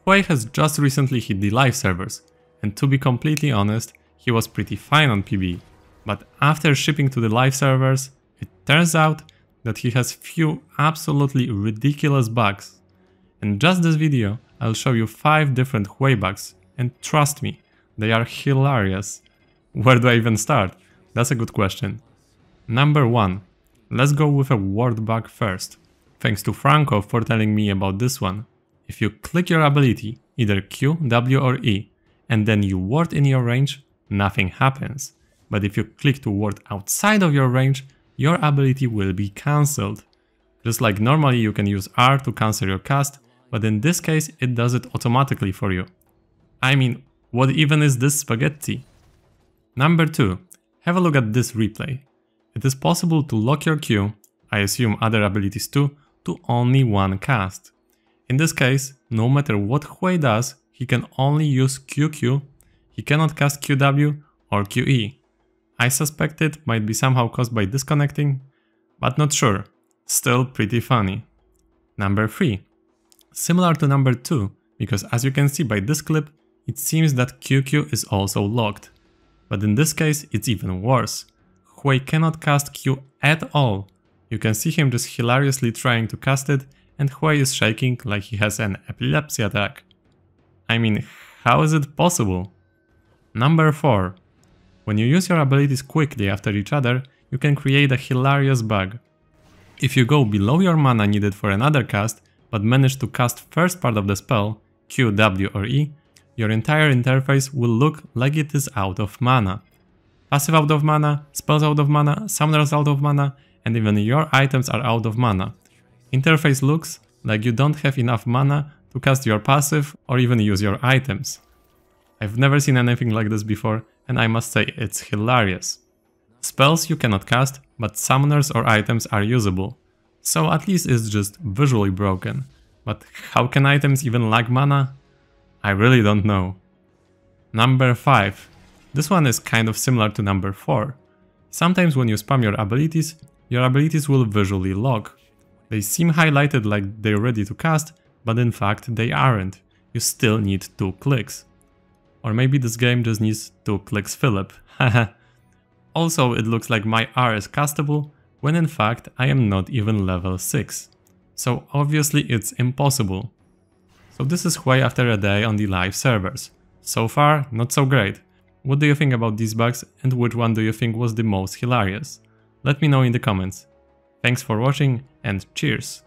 Hwei has just recently hit the live servers, and to be completely honest, he was pretty fine on PB. But after shipping to the live servers, it turns out that he has few absolutely ridiculous bugs. In just this video, I'll show you 5 different Hwei bugs, and trust me, they are hilarious. Where do I even start? That's a good question. Number 1. Let's go with a ward bug first. Thanks to Franco for telling me about this one. If you click your ability, either Q, W or E, and then you ward in your range, nothing happens. But if you click to ward outside of your range, your ability will be cancelled. Just like normally you can use R to cancel your cast, but in this case it does it automatically for you. I mean, what even is this spaghetti? Number 2. Have a look at this replay. It is possible to lock your Q, I assume other abilities too, to only one cast. In this case, no matter what Hwei does, he can only use QQ, he cannot cast QW or QE. I suspect it might be somehow caused by disconnecting, but not sure. Still pretty funny. Number 3. Similar to number 2, because as you can see by this clip, it seems that QQ is also locked. But in this case, it's even worse. Hwei cannot cast Q at all. You can see him just hilariously trying to cast it, and Hwei is shaking like he has an epilepsy attack. I mean, how is it possible? Number 4. When you use your abilities quickly after each other, you can create a hilarious bug. If you go below your mana needed for another cast, but manage to cast first part of the spell, Q, W or E, your entire interface will look like it is out of mana. Passive out of mana, spells out of mana, summoners out of mana, and even your items are out of mana. Interface looks like you don't have enough mana to cast your passive or even use your items. I've never seen anything like this before, and I must say it's hilarious. Spells you cannot cast, but summoners or items are usable. So at least it's just visually broken. But how can items even lack mana? I really don't know. Number 5. This one is kind of similar to number 4. Sometimes when you spam your abilities will visually lock. They seem highlighted like they're ready to cast, but in fact they aren't. You still need 2 clicks. Or maybe this game just needs 2 clicks Philip. Haha. Also, it looks like my R is castable, when in fact I am not even level 6. So obviously it's impossible. So this is Hwei after a day on the live servers. So far, not so great. What do you think about these bugs, and which one do you think was the most hilarious? Let me know in the comments. Thanks for watching and cheers!